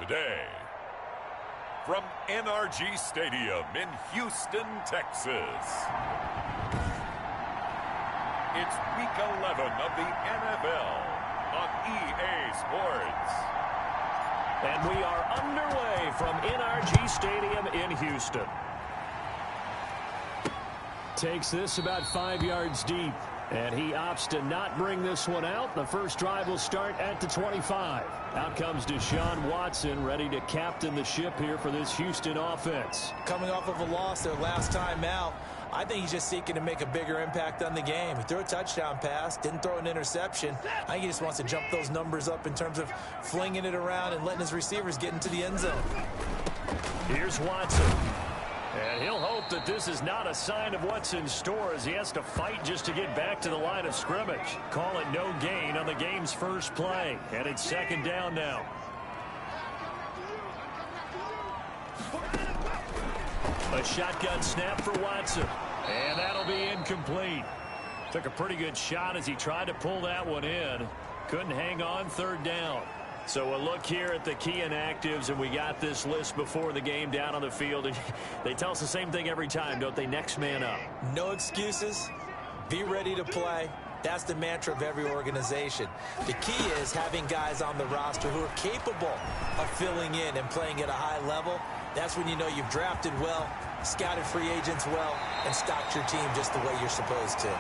today. From NRG Stadium in Houston, Texas. It's Week 11 of the NFL on EA Sports. And we are underway from NRG Stadium in Houston. Takes this about 5 yards deep. And he opts to not bring this one out. The first drive will start at the 25. Out comes Deshaun Watson, ready to captain the ship here for this Houston offense. Coming off of a loss their last time out, I think he's just seeking to make a bigger impact on the game. He threw a touchdown pass, didn't throw an interception. I think he just wants to jump those numbers up in terms of flinging it around and letting his receivers get into the end zone. Here's Watson. And he'll hope that this is not a sign of what's in store as he has to fight just to get back to the line of scrimmage. Call it no gain on the game's first play. And it's second down now. A shotgun snap for Watson. And that'll be incomplete. Took a pretty good shot as he tried to pull that one in. Couldn't hang on, third down. So a look here at the key inactives, and we got this list before the game down on the field. And they tell us the same thing every time, don't they? Next man up. No excuses. Be ready to play. That's the mantra of every organization. The key is having guys on the roster who are capable of filling in and playing at a high level. That's when you know you've drafted well, scouted free agents well, and stocked your team just the way you're supposed to.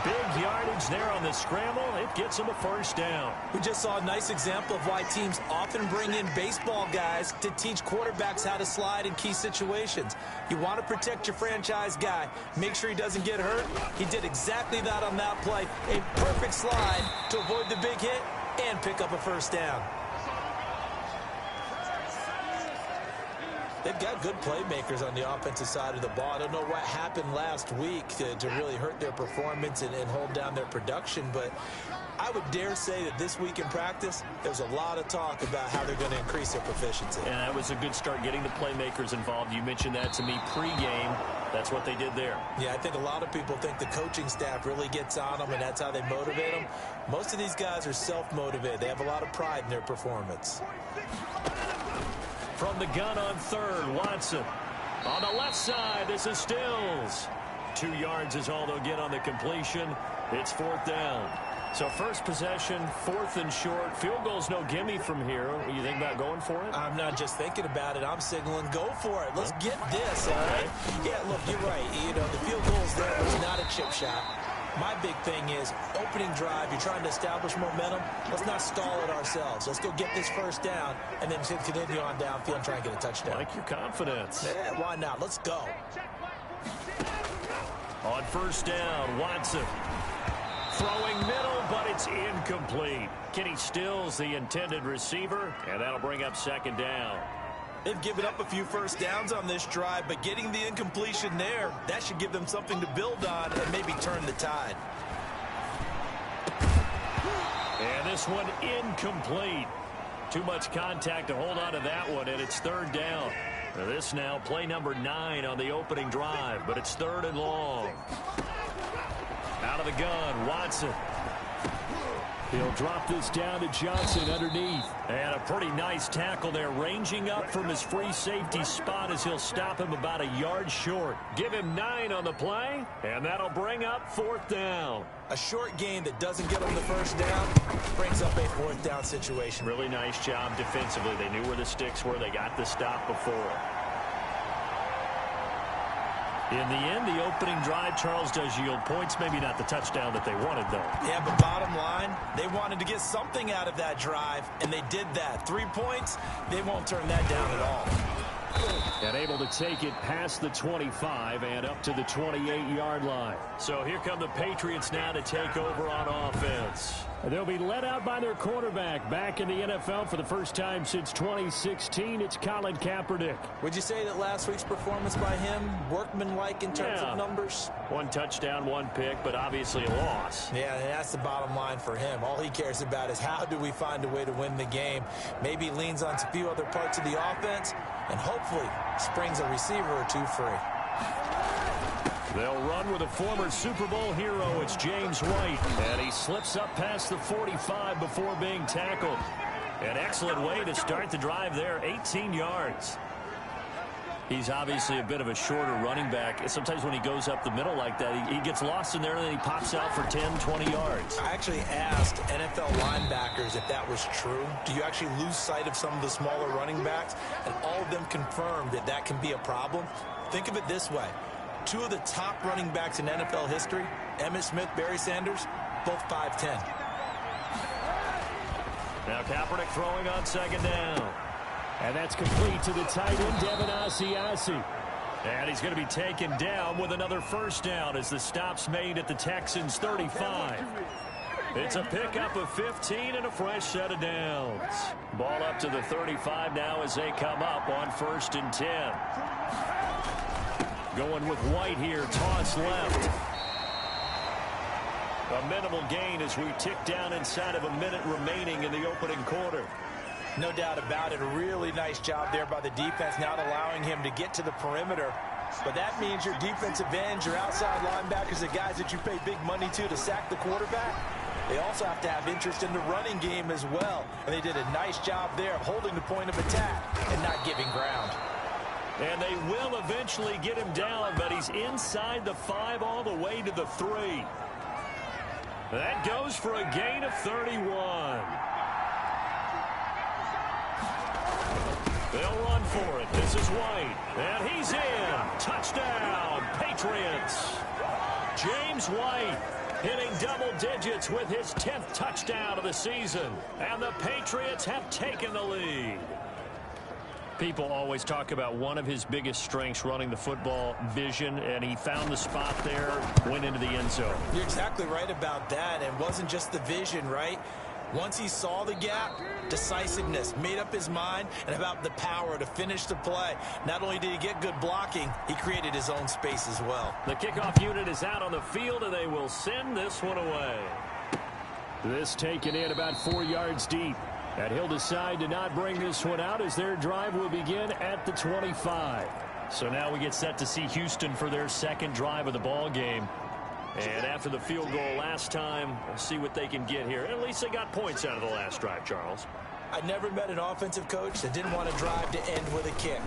Big yardage there on the scramble. It gets him a first down. We just saw a nice example of why teams often bring in baseball guys to teach quarterbacks how to slide in key situations. You want to protect your franchise guy. Make sure he doesn't get hurt. He did exactly that on that play. A perfect slide to avoid the big hit and pick up a first down. They've got good playmakers on the offensive side of the ball. I don't know what happened last week to really hurt their performance and hold down their production, but I would dare say that this week in practice, there's a lot of talk about how they're going to increase their proficiency. And that was a good start getting the playmakers involved. You mentioned that to me pregame. That's what they did there. Yeah, I think a lot of people think the coaching staff really gets on them, and that's how they motivate them. Most of these guys are self-motivated. They have a lot of pride in their performance. From the gun on third, Watson. On the left side, this is Stills. 2 yards is all they'll get on the completion. It's fourth down. So first possession, fourth and short. Field goal's no gimme from here. What do you think about going for it? I'm not just thinking about it. I'm signaling go for it. Let's get this, all right? Yeah, look, you're right. You know, the field goal's there. It's not a chip shot. My big thing is opening drive. You're trying to establish momentum. Let's not stall it ourselves. Let's go get this first down and then continue on downfield and try and get a touchdown. I like your confidence. Yeah, why not? Let's go. On first down, Watson. Throwing middle, but it's incomplete. Kenny Stills, the intended receiver, and that'll bring up second down. They've given up a few first downs on this drive, but getting the incompletion there, that should give them something to build on and maybe turn the tide. And this one incomplete. Too much contact to hold on to that one, and it's third down. This now play number 9 on the opening drive, but it's third and long. Out of the gun, Watson. He'll drop this down to Johnson underneath. And a pretty nice tackle there, ranging up from his free safety spot as he'll stop him about a yard short. Give him 9 on the play, and that'll bring up fourth down. A short gain that doesn't get him the first down brings up a fourth down situation. Really nice job defensively. They knew where the sticks were. They got the stop before. In the end, the opening drive, Charles, does yield points. Maybe not the touchdown that they wanted, though. Yeah, but bottom line, they wanted to get something out of that drive, and they did that. 3 points, they won't turn that down at all. And able to take it past the 25 and up to the 28-yard line. So here come the Patriots now to take over on offense. They'll be led out by their quarterback back in the NFL for the first time since 2016. It's Colin Kaepernick. Would you say that last week's performance by him, workmanlike in terms of numbers? 1 touchdown, 1 pick, but obviously a loss. Yeah, and that's the bottom line for him. All he cares about is how do we find a way to win the game. Maybe leans on a few other parts of the offense and hopefully springs a receiver or two free. They'll run with a former Super Bowl hero. It's James White. And he slips up past the 45 before being tackled. An excellent way to start the drive there, 18 yards. He's obviously a bit of a shorter running back. Sometimes when he goes up the middle like that, he gets lost in there and then he pops out for 10, 20 yards. I actually asked NFL linebackers if that was true. Do you actually lose sight of some of the smaller running backs? And all of them confirmed that that can be a problem. Think of it this way. Two of the top running backs in NFL history, Emmitt Smith, Barry Sanders, both 5'10". Now Kaepernick throwing on second down. And that's complete to the tight end, Devin Asiasi. And he's going to be taken down with another first down as the stop's made at the Texans' 35. It's a pickup of 15 and a fresh set of downs. Ball up to the 35 now as they come up on 1st and 10. Going with White here, toss left. A minimal gain as we tick down inside of a minute remaining in the opening quarter. No doubt about it. A really nice job there by the defense, not allowing him to get to the perimeter. But that means your defensive ends, your outside linebackers, the guys that you pay big money to sack the quarterback, they also have to have interest in the running game as well. And they did a nice job there of holding the point of attack and not giving ground. And they will eventually get him down, but he's inside the 5 all the way to the 3. That goes for a gain of 31. They'll run for it. This is White. And he's in. Touchdown, Patriots. James White hitting double digits with his 10th touchdown of the season. And the Patriots have taken the lead. People always talk about one of his biggest strengths running the football, vision, and he found the spot there, went into the end zone. You're exactly right about that. It wasn't just the vision, right? Once he saw the gap, decisiveness, made up his mind, and about the power to finish the play. Not only did he get good blocking, he created his own space as well. The kickoff unit is out on the field, and they will send this one away. This taken in about 4 yards deep. And he'll decide to not bring this one out as their drive will begin at the 25. So now we get set to see Houston for their second drive of the ball game. And after the field goal last time, we'll see what they can get here. At least they got points out of the last drive, Charles. I never met an offensive coach that didn't want to drive to end with a kick.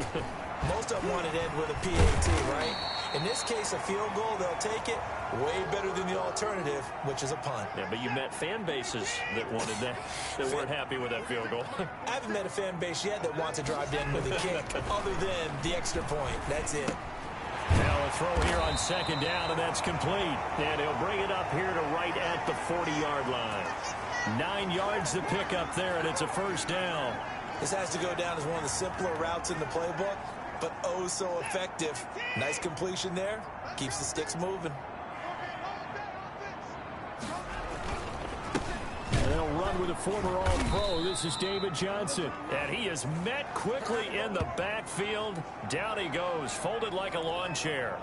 Most of them wanted to end with a PAT, right? In this case, a field goal, they'll take it. Way better than the alternative, which is a punt. Yeah, but you met fan bases that wanted that, that weren't happy with that field goal. I haven't met a fan base yet that wants to drive to end with a kick, other than the extra point. That's it. Now a throw here on second down, and that's complete. And he'll bring it up here to right at the 40-yard line. 9 yards to pick up there, and it's a first down. This has to go down as one of the simpler routes in the playbook, but oh so effective. Nice completion there. Keeps the sticks moving. They'll run with a former All-Pro. This is David Johnson. And he is met quickly in the backfield. Down he goes, folded like a lawn chair.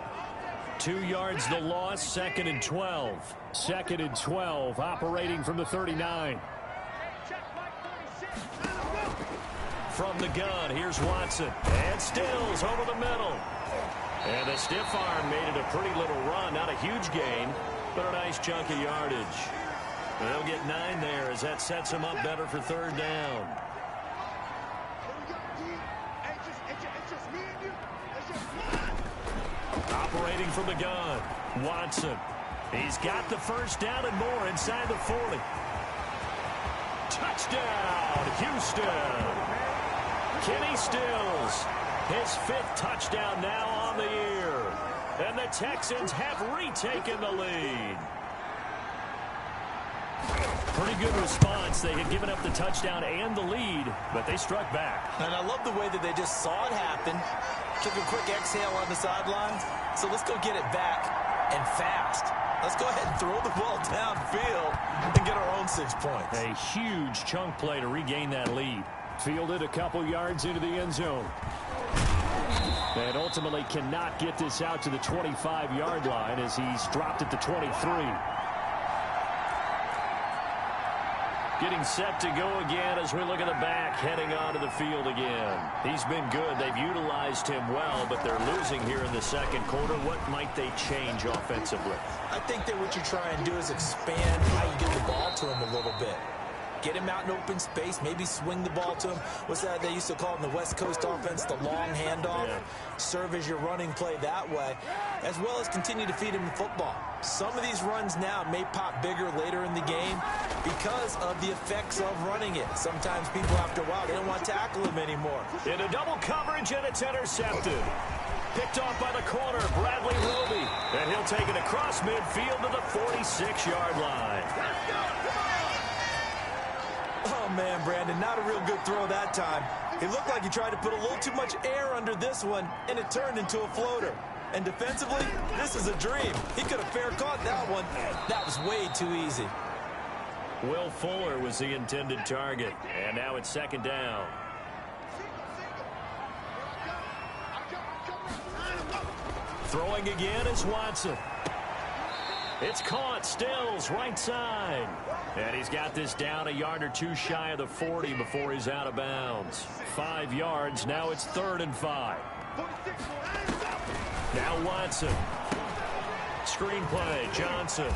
2 yards the loss, 2nd and 12. 2nd and 12, operating from the 39. From the gun, here's Watson. And Stills over the middle. And the stiff arm made it a pretty little run. Not a huge gain, but a nice chunk of yardage. And they'll get 9 there as that sets them up better for third down. Operating from the gun, Watson. He's got the first down and more inside the 40. Touchdown, Houston. Kenny Stills, his 5th touchdown now on the year. And the Texans have retaken the lead. Pretty good response. They had given up the touchdown and the lead, but they struck back. And I love the way that they just saw it happen. Took a quick exhale on the sidelines. So let's go get it back and fast. Let's go ahead and throw the ball downfield and get our own 6 points. A huge chunk play to regain that lead. Fielded a couple yards into the end zone. And ultimately cannot get this out to the 25-yard line as he's dropped at the 23. Getting set to go again as we look at the back, heading onto the field again. He's been good. They've utilized him well, but they're losing here in the second quarter. What might they change offensively? I think that what you try and do is expand how you get the ball to him a little bit. Get him out in open space, maybe swing the ball to him. What's that they used to call in the West Coast offense, the long handoff? Yeah. Serve as your running play that way, as well as continue to feed him the football. Some of these runs now may pop bigger later in the game because of the effects of running it. Sometimes people, after a while, they don't want to tackle him anymore. Into double coverage, and it's intercepted. Picked off by the corner, Bradley Roby. And he'll take it across midfield to the 46-yard line. Oh, man, Brandon, not a real good throw that time. It looked like he tried to put a little too much air under this one, and it turned into a floater. And defensively, this is a dream. He could have fair caught that one. That was way too easy. Will Fuller was the intended target. And now it's second down. Throwing again is Watson. It's caught. Stills right side. And he's got this down a yard or two shy of the 40 before he's out of bounds. 5 yards. Now it's 3rd and 5. Now Watson. Screenplay. Johnson.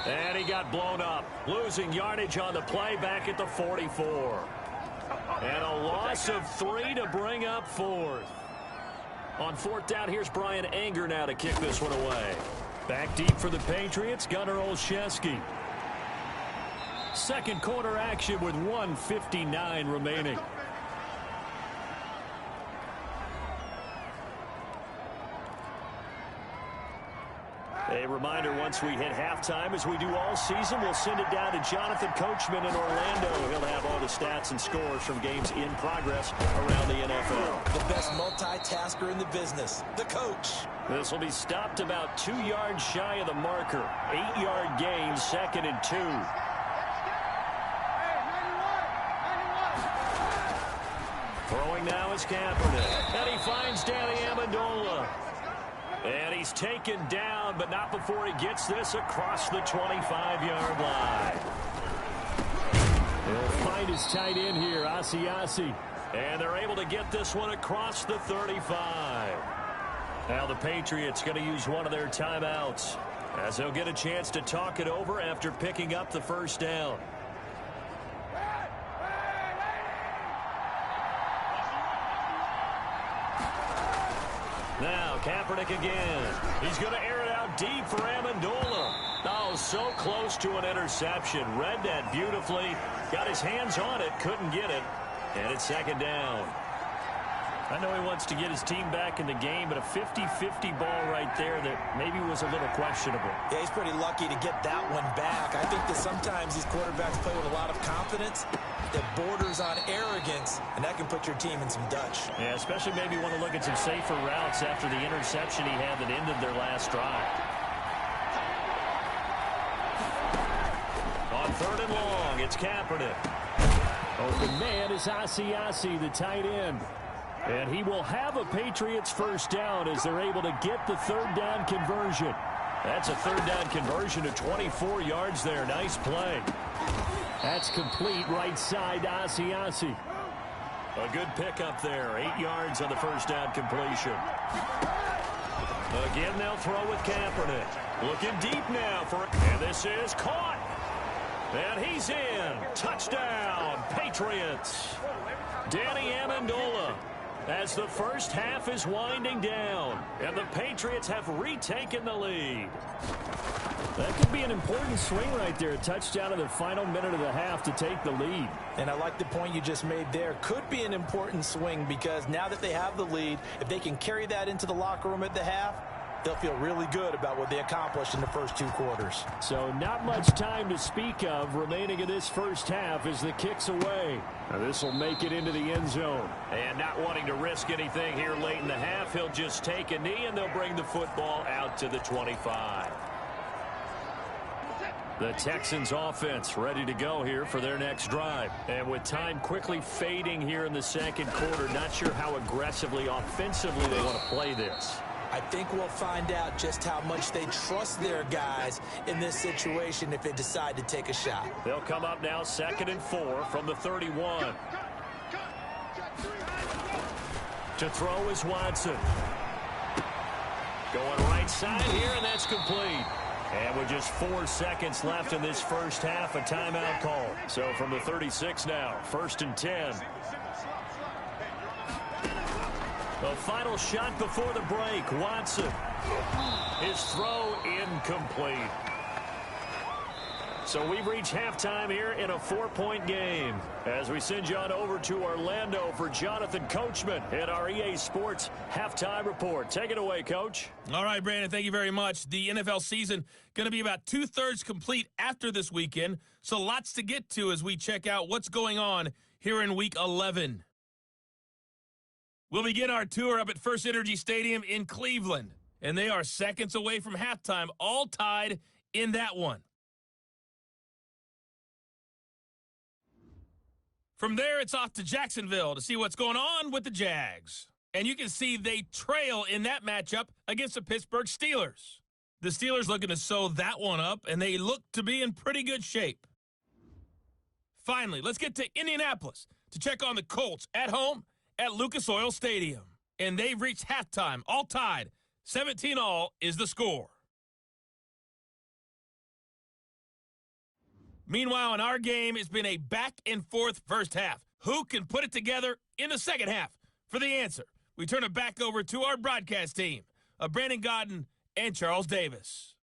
And he got blown up. Losing yardage on the play back at the 44. And a loss of 3 to bring up 4th. On 4th down, here's Brian Anger now to kick this one away. Back deep for the Patriots, Gunnar Olszewski. Second quarter action with 1:59 remaining. A reminder, once we hit halftime, as we do all season, we'll send it down to Jonathan Coachman in Orlando. He'll have all the stats and scores from games in progress around the NFL. The best multitasker in the business, the coach. This will be stopped about 2 yards shy of the marker. 8-yard gain, 2nd and 2. Throwing now is Kaepernick. And he finds Danny Amendola. And he's taken down, but not before he gets this across the 25-yard line. He'll find his tight end here, Asiasi. And they're able to get this one across the 35. Now the Patriots going to use one of their timeouts, as they'll get a chance to talk it over after picking up the first down. Now Kaepernick again. He's going to air it out deep for Amendola. Oh, so close to an interception. Read that beautifully. Got his hands on it. Couldn't get it. And it's second down. I know he wants to get his team back in the game, but a 50-50 ball right there that maybe was a little questionable. Yeah, he's pretty lucky to get that one back. I think that sometimes these quarterbacks play with a lot of confidence that borders on arrogance, and that can put your team in some Dutch. Yeah, especially maybe want to look at some safer routes after the interception he had that ended their last drive. On 3rd and long, it's Kaepernick. Open man is Asiasi, the tight end. And he will have a Patriots first down as they're able to get the 3rd down conversion. That's a 3rd down conversion to 24 yards there. Nice play. That's complete right side to Asiasi. A good pickup there. 8 yards on the first down completion. Again, they'll throw with Kaepernick. Looking deep now for it. And this is caught. And he's in. Touchdown, Patriots. Danny Amendola, as the first half is winding down, and the Patriots have retaken the lead. That could be an important swing right there. A touchdown in the final minute of the half to take the lead. And I like the point you just made there. Could be an important swing because now that they have the lead, if they can carry that into the locker room at the half, they'll feel really good about what they accomplished in the first 2 quarters. So not much time to speak of remaining in this first half as the kick's away. Now this will make it into the end zone. And not wanting to risk anything here late in the half, he'll just take a knee and they'll bring the football out to the 25. The Texans offense ready to go here for their next drive. And with time quickly fading here in the second quarter, not sure how aggressively offensively they want to play this. I think we'll find out just how much they trust their guys in this situation if they decide to take a shot. They'll come up now 2nd and 4 from the 31. To throw is Watson. Going right side here, and that's complete. And with just 4 seconds left in this first half, a timeout call. So from the 36 now, 1st and 10. The final shot before the break. Watson. His throw incomplete. So we've reached halftime here in a 4-point game. As we send you on over to Orlando for Jonathan Coachman in our EA Sports Halftime Report. Take it away, Coach. All right, Brandon, thank you very much. The NFL season going to be about 2/3 complete after this weekend, so lots to get to as we check out what's going on here in Week 11. We'll begin our tour up at First Energy Stadium in Cleveland, and they are seconds away from halftime, all tied in that one. From there, it's off to Jacksonville to see what's going on with the Jags. And you can see they trail in that matchup against the Pittsburgh Steelers. The Steelers looking to sew that one up, and they look to be in pretty good shape. Finally, let's get to Indianapolis to check on the Colts at home at Lucas Oil Stadium. And they've reached halftime, all tied. 17-all is the score. Meanwhile, in our game, it's been a back-and-forth first half. Who can put it together in the second half? For the answer, we turn it back over to our broadcast team of Brandon Godden and Charles Davis.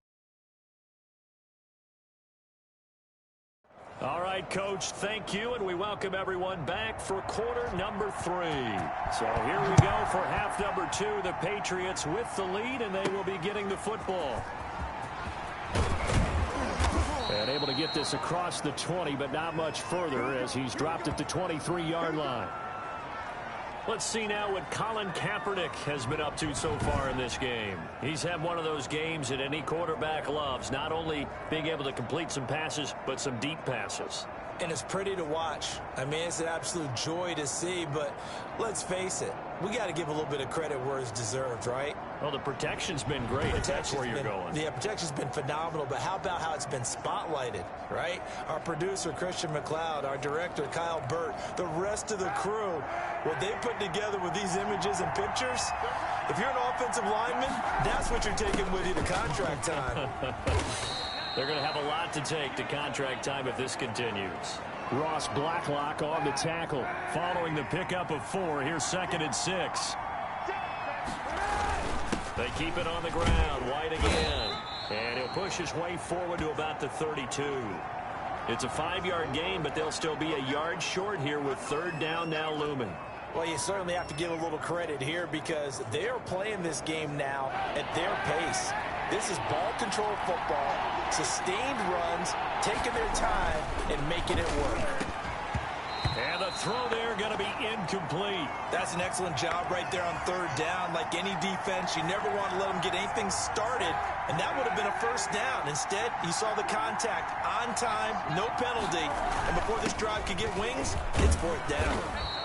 All right, Coach, thank you, and we welcome everyone back for quarter number 3. So here we go for half number 2. The Patriots with the lead, and they will be getting the football. And able to get this across the 20, but not much further as he's dropped at the 23-yard line. Let's see now what Colin Kaepernick has been up to so far in this game. He's had one of those games that any quarterback loves, not only being able to complete some passes, but some deep passes. And it's pretty to watch. I mean, it's an absolute joy to see, but let's face it, we got to give a little bit of credit where it's deserved, right? Well, the protection's been great. That's where you're going. Yeah, protection's been phenomenal, but how about how it's been spotlighted, right? Our producer, Christian McLeod, our director, Kyle Burt, the rest of the crew, what they put together with these images and pictures, if you're an offensive lineman, that's what you're taking with you to contract time. They're going to have a lot to take to contract time if this continues. Ross Blacklock on the tackle. Following the pickup of 4, here's 2nd and 6. They keep it on the ground. White again. And he'll push his way forward to about the 32. It's a 5-yard gain, but they'll still be a yard short here with 3rd down now looming. Well, you certainly have to give a little credit here because they are playing this game now at their pace. This is ball control football, sustained runs, taking their time, and making it work. And the throw there going to be incomplete. That's an excellent job right there on 3rd down. Like any defense, you never want to let them get anything started, and that would have been a 1st down. Instead, you saw the contact on time, no penalty, and before this drive could get wings, it's 4th down.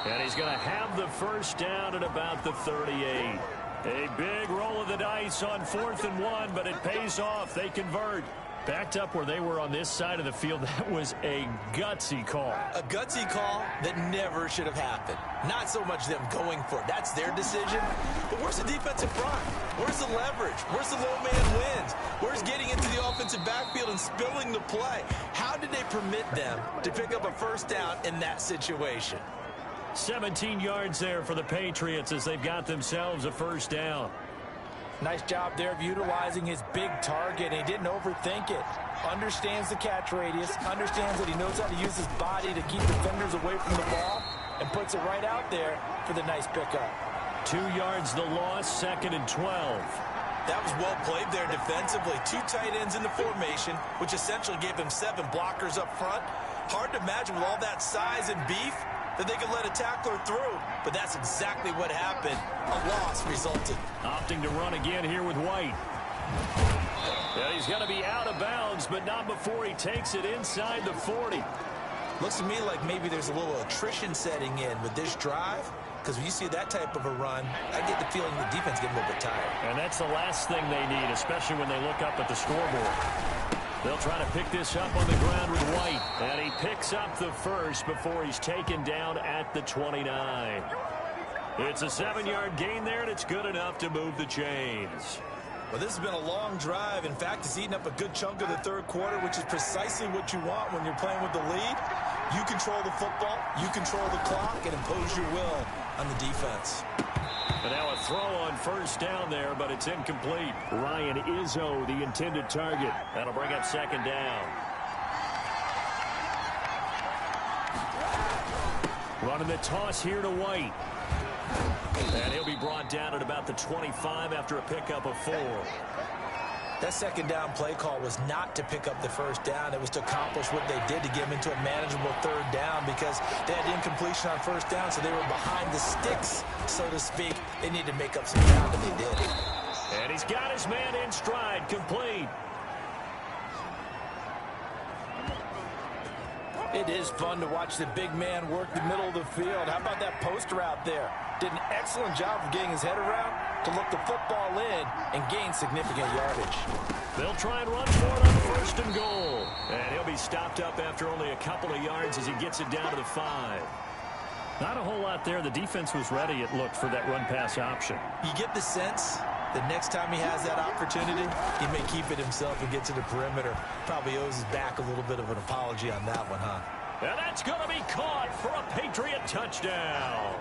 And he's going to have the 1st down at about the 38. A big roll of the dice on 4th and 1, but it pays off. They convert. Backed up where they were on this side of the field, that was a gutsy call. A gutsy call that never should have happened. Not so much them going for it. That's their decision. But where's the defensive front? Where's the leverage? Where's the low man wins? Where's getting into the offensive backfield and spilling the play? How did they permit them to pick up a 1st down in that situation? 17 yards there for the Patriots as they've got themselves a 1st down. Nice job there of utilizing his big target, and he didn't overthink it. Understands the catch radius, understands that he knows how to use his body to keep defenders away from the ball, and puts it right out there for the nice pickup. 2 yards the loss, 2nd and 12. That was well played there defensively. 2 tight ends in the formation, which essentially gave them 7 blockers up front. Hard to imagine with all that size and beef that they could let a tackler through, but that's exactly what happened. A loss resulted. Opting to run again here with White. Yeah, he's going to be out of bounds, but not before he takes it inside the 40. Looks to me like maybe there's a little attrition setting in with this drive, because when you see that type of a run, I get the feeling the defense getting a little bit tired. And that's the last thing they need, especially when they look up at the scoreboard. They'll try to pick this up on the ground with White. And he picks up the 1st before he's taken down at the 29. It's a 7-yard gain there, and it's good enough to move the chains. Well, this has been a long drive. In fact, it's eaten up a good chunk of the third quarter, which is precisely what you want when you're playing with the lead. You control the football, you control the clock, and impose your will on the defense. And now a throw on first down there, but it's incomplete. Ryan Izzo, the intended target. That'll bring up second down. Running the toss here to White. And he'll be brought down at about the 25 after a pickup of 4. That second down play call was not to pick up the first down. It was to accomplish what they did to get them into a manageable third down because they had incompletion on first down, so they were behind the sticks, so to speak. They needed to make up some ground, and they did. And he's got his man in stride, complete. It is fun to watch the big man work the middle of the field. How about that post route there? Did an excellent job of getting his head around to look the football in and gain significant yardage. They'll try and run for it on first and goal. And he'll be stopped up after only a couple of yards as he gets it down to the 5. Not a whole lot there. The defense was ready, it looked, for that run-pass option. You get the sense the next time he has that opportunity, he may keep it himself and get to the perimeter. Probably owes his back a little bit of an apology on that one, huh? And that's going to be caught for a Patriot touchdown.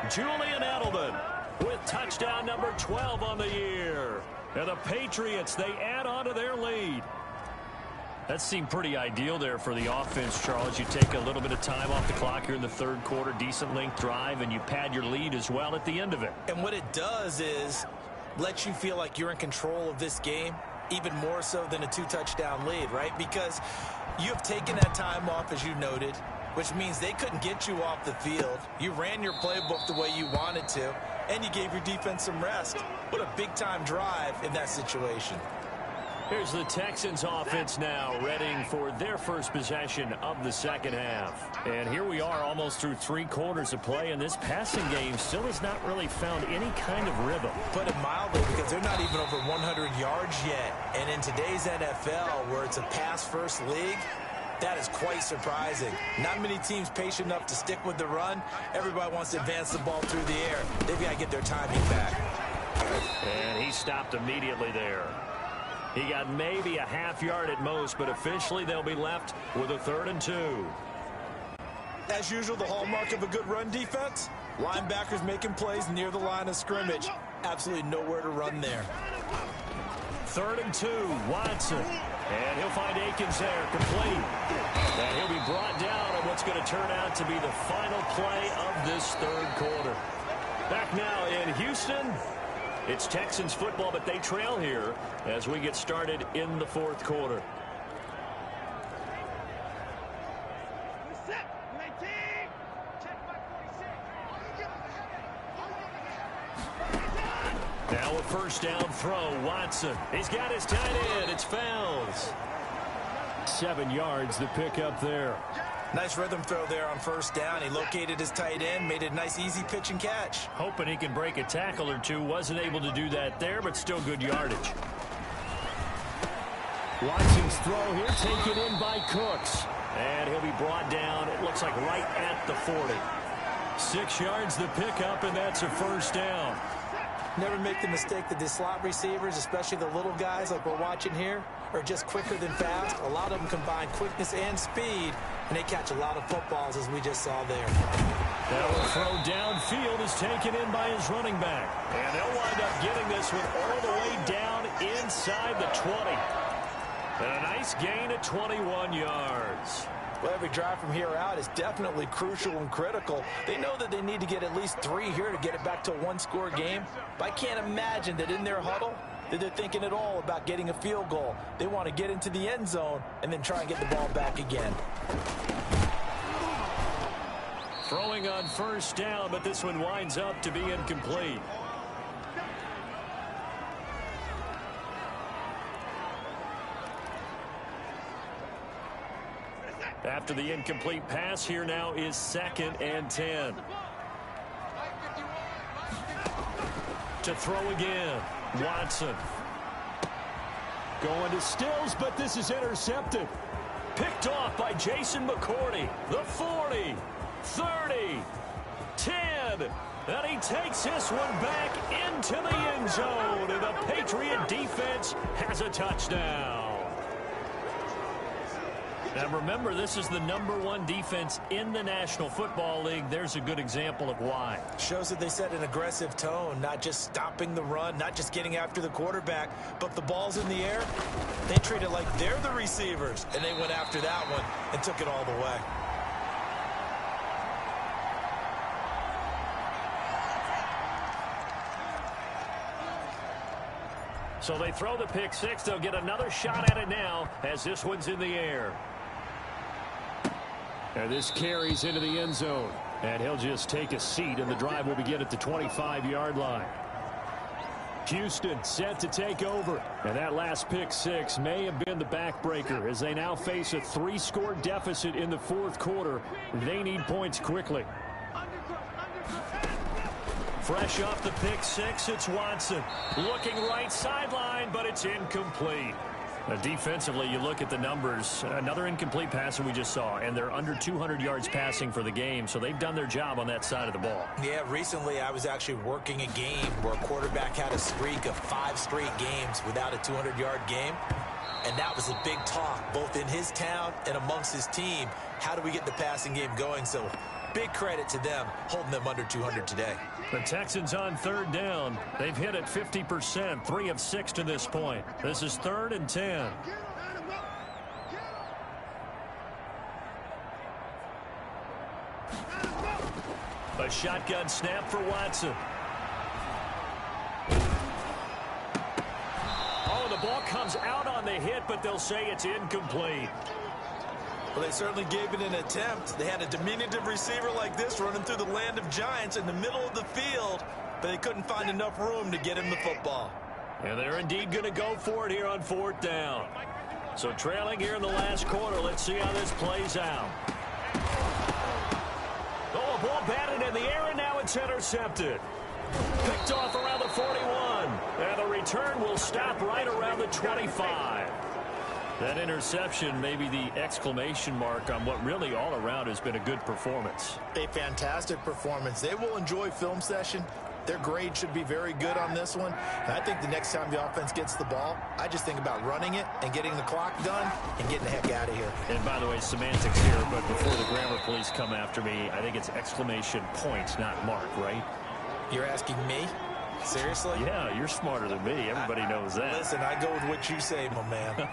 Julian Edelman with touchdown number 12 on the year. And the Patriots, they add on to their lead. That seemed pretty ideal there for the offense, Charles. You take a little bit of time off the clock here in the third quarter, decent length drive, and you pad your lead as well at the end of it. And what it does is let you feel like you're in control of this game, even more so than a 2-touchdown lead, right? Because you have taken that time off, as you noted, which means they couldn't get you off the field. You ran your playbook the way you wanted to, and you gave your defense some rest. What a big-time drive in that situation. Here's the Texans offense now, readying for their first possession of the second half. And here we are almost through 3 quarters of play, and this passing game still has not really found any kind of rhythm. Put it mildly, because they're not even over 100 yards yet. And in today's NFL, where it's a pass-first league, that is quite surprising. Not many teams patient enough to stick with the run. Everybody wants to advance the ball through the air. They've got to get their timing back. And he stopped immediately there. He got maybe a half yard at most, but officially they'll be left with a 3rd and 2. As usual, the hallmark of a good run defense, linebackers making plays near the line of scrimmage. Absolutely nowhere to run there. 3rd and 2, Watson. And he'll find Akins there, complete. And he'll be brought down on what's going to turn out to be the final play of this third quarter. Back now in Houston. It's Texans football, but they trail here as we get started in the fourth quarter. Now a first down throw, Watson. He's got his tight end. It's Fells. 7 yards, the pickup there. Nice rhythm throw there on first down. He located his tight end, made a nice easy pitch and catch. Hoping he can break a tackle or two. Wasn't able to do that there, but still good yardage. Watson's throw here taken in by Cooks. And he'll be brought down, it looks like right at the 40. 6 yards the pickup, and that's a first down. Never make the mistake that the slot receivers, especially the little guys like we're watching here, are just quicker than fast. A lot of them combine quickness and speed, and they catch a lot of footballs, as we just saw there. That throw downfield is taken in by his running back. And they'll wind up getting this one all the way down inside the 20. And a nice gain of 21 yards. Well, every drive from here out is definitely crucial and critical. They know that they need to get at least 3 here to get it back to a 1-score game. But I can't imagine that in their huddle that they're thinking at all about getting a field goal. They want to get into the end zone and then try and get the ball back again. Throwing on first down, but this one winds up to be incomplete. After the incomplete pass, here now is 2nd and 10. To throw again, Watson. Going to Stills, but this is intercepted. Picked off by Jason McCourty. The 40, 30, 10. And he takes this one back into the end zone. And the Patriot defense has a touchdown. And remember, this is the #1 defense in the National Football League. There's a good example of why. Shows that they set an aggressive tone, not just stopping the run, not just getting after the quarterback, but the ball's in the air. They treat it like they're the receivers, and they went after that one and took it all the way. So they throw the pick six. They'll get another shot at it now as this one's in the air. And this carries into the end zone. And he'll just take a seat, and the drive will begin at the 25-yard line. Houston set to take over. And that last pick six may have been the backbreaker as they now face a 3-score deficit in the fourth quarter. They need points quickly. Fresh off the pick six, it's Watson. Looking right sideline, but it's incomplete. Defensively, you look at the numbers. Another incomplete passer we just saw, and they're under 200 yards passing for the game, so they've done their job on that side of the ball. Yeah, recently I was actually working a game where a quarterback had a streak of 5 straight games without a 200-yard game, and that was a big talk, both in his town and amongst his team. How do we get the passing game going? So big credit to them, holding them under 200 today. The Texans on third down. They've hit it 50%, 3 of 6 to this point. This is 3rd and 10. A shotgun snap for Watson. Oh, the ball comes out on the hit, but they'll say it's incomplete. Well, they certainly gave it an attempt. They had a diminutive receiver like this running through the land of giants in the middle of the field, but they couldn't find enough room to get him the football. And they're indeed going to go for it here on 4th down. So trailing here in the last quarter, let's see how this plays out. Oh, a ball batted in the air, and now it's intercepted. Picked off around the 41. And the return will stop right around the 25. That interception may be the exclamation mark on what really all around has been a good performance. A fantastic performance. They will enjoy film session. Their grade should be very good on this one. And I think the next time the offense gets the ball, I just think about running it and getting the clock done and getting the heck out of here. And by the way, semantics here, but before the grammar police come after me, I think it's exclamation point, not mark, right? You're asking me? Seriously? Yeah, you're smarter than me. Everybody knows that. Listen, I go with what you say, my man.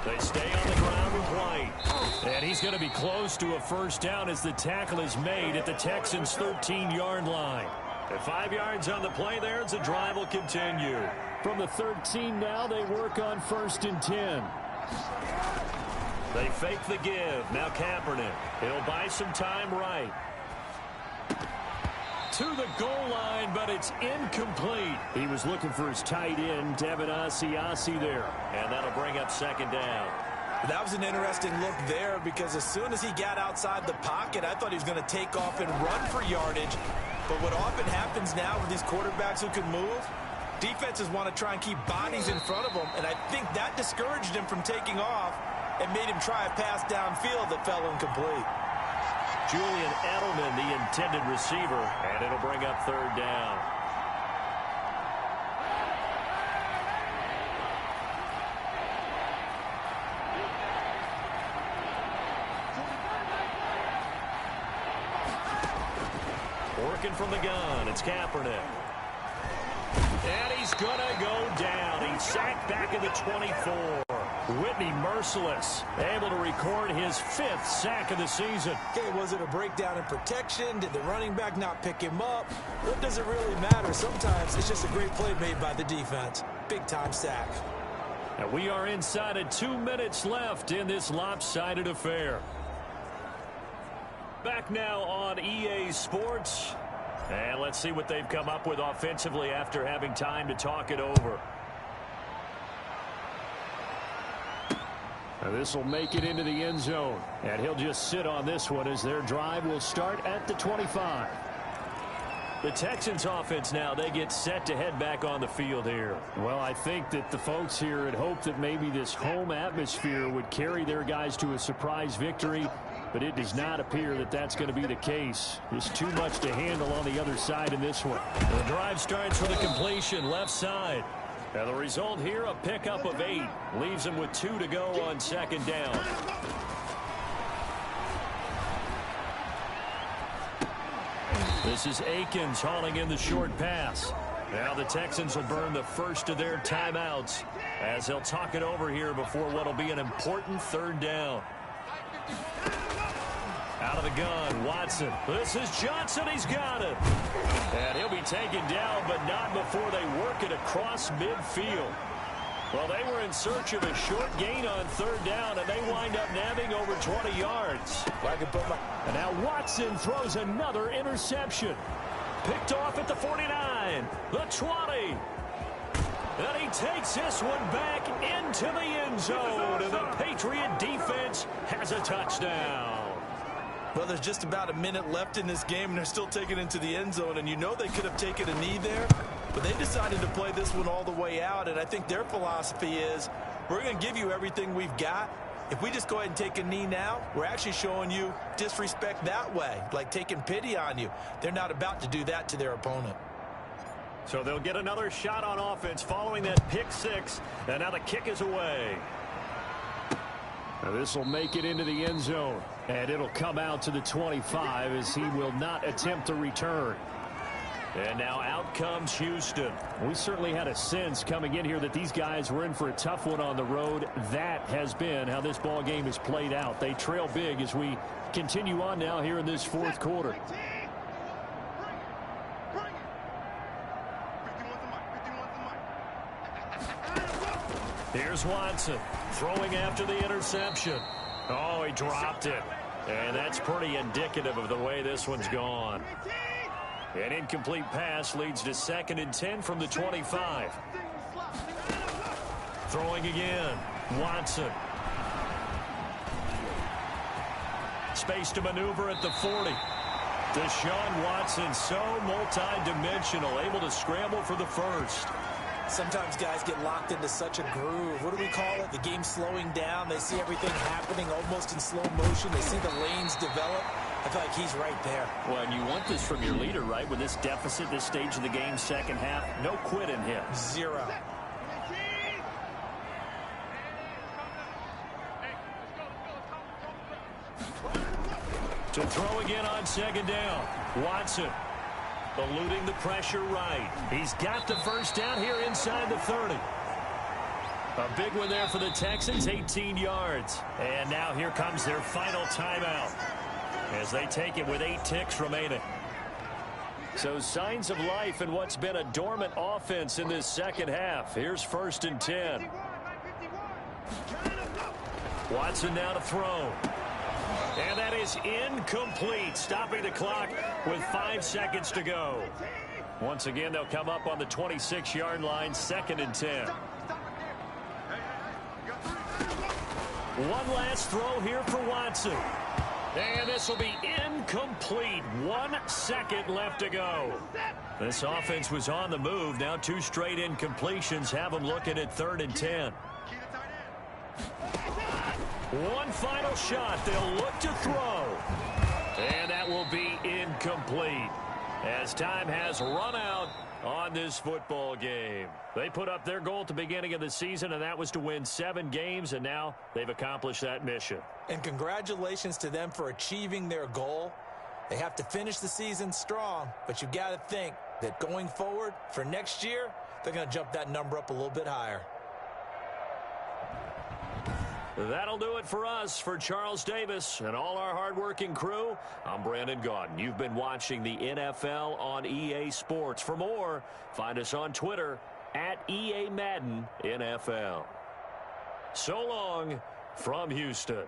They stay on the ground with White. And he's going to be close to a first down as the tackle is made at the Texans' 13-yard line. At 5 yards on the play there, as the drive will continue. From the 13 now, they work on 1st and 10. They fake the give. Now Kaepernick. He'll buy some time right. To the goal line, but it's incomplete. He was looking for his tight end, Devin Asiasi there. And that'll bring up 2nd down. That was an interesting look there because as soon as he got outside the pocket, I thought he was going to take off and run for yardage. But what often happens now with these quarterbacks who can move, defenses want to try and keep bodies in front of them, and I think that discouraged him from taking off and made him try a pass downfield that fell incomplete. Julian Edelman, the intended receiver, and it'll bring up 3rd down. Working from the gun, it's Kaepernick. And he's going to go down. He's sacked back at the 24. Whitney merciless, able to record his 5th sack of the season. Okay, was it a breakdown in protection? Did the running back not pick him up? What does it really matter? Sometimes it's just a great play made by the defense. Big-time sack. And we are inside of 2 minutes left in this lopsided affair. Back now on EA Sports. And let's see what they've come up with offensively after having time to talk it over. Now this will make it into the end zone. And he'll just sit on this one as their drive will start at the 25. The Texans offense now, they get set to head back on the field here. Well, I think that the folks here had hoped that maybe this home atmosphere would carry their guys to a surprise victory. but it does not appear that that's going to be the case. Just too much to handle on the other side in this one. The drive starts with a completion left side. And the result here, a pickup of 8. Leaves him with 2 to go on second down. This is Akins hauling in the short pass. Now the Texans will burn the first of their timeouts as they'll talk it over here before what will be an important third down. Out of the gun, Watson. This is Johnson. He's got it. And he'll be taken down, but not before they work it across midfield. Well, they were in search of a short gain on third down, and they wind up nabbing over 20 yards. And now Watson throws another interception. Picked off at the 49, the 20. And he takes this one back into the end zone, and the Patriot defense has a touchdown. Well, there's just about a minute left in this game, and they're still taking it into the end zone. And you know they could have taken a knee there, but they decided to play this one all the way out. And I think their philosophy is, we're going to give you everything we've got. If we just go ahead and take a knee now, we're actually showing you disrespect that way, like taking pity on you. They're not about to do that to their opponent. So they'll get another shot on offense following that pick 6, and now the kick is away. Now this will make it into the end zone, and it'll come out to the 25 as he will not attempt to return. And now out comes Houston. We certainly had a sense coming in here that these guys were in for a tough one on the road. That has been how this ball game has played out. They trail big as we continue on now here in this fourth quarter. Here's Watson throwing after the interception. Oh, he dropped it. And that's pretty indicative of the way this one's gone. An incomplete pass leads to 2nd and 10 from the 25. Throwing again. Watson. Space to maneuver at the 40. Deshaun Watson, so multi-dimensional, able to scramble for the first. Sometimes guys get locked into such a groove. What do we call it? The game slowing down. They see everything happening almost in slow motion. They see the lanes develop. I feel like he's right there. Well, and you want this from your leader, right? With this deficit, this stage of the game, second half, no quit in him. 0. To throw again on second down. Watson eluding the pressure right. He's got the first down here inside the 30. A big one there for the Texans, 18 yards. And now here comes their final timeout as they take it with 8 ticks remaining. So signs of life in what's been a dormant offense in this second half. Here's 1st and 10. Watson now to throw. And that is incomplete, stopping the clock with 5 seconds to go. Once again, they'll come up on the 26-yard line, 2nd and 10. One last throw here for Watson. And this will be incomplete. 1 second left to go. This offense was on the move. Now 2 straight incompletions have them looking at 3rd and 10. One final shot. They'll look to throw. And that will be incomplete as time has run out on this football game. They put up their goal at the beginning of the season, and that was to win 7 games, and now they've accomplished that mission. And congratulations to them for achieving their goal. They have to finish the season strong, but you got to think that going forward for next year, they're going to jump that number up a little bit higher. That'll do it for us. For Charles Davis and all our hardworking crew, I'm Brandon Gaudin. You've been watching the NFL on EA Sports. For more, find us on Twitter at EA Madden NFL. So long from Houston.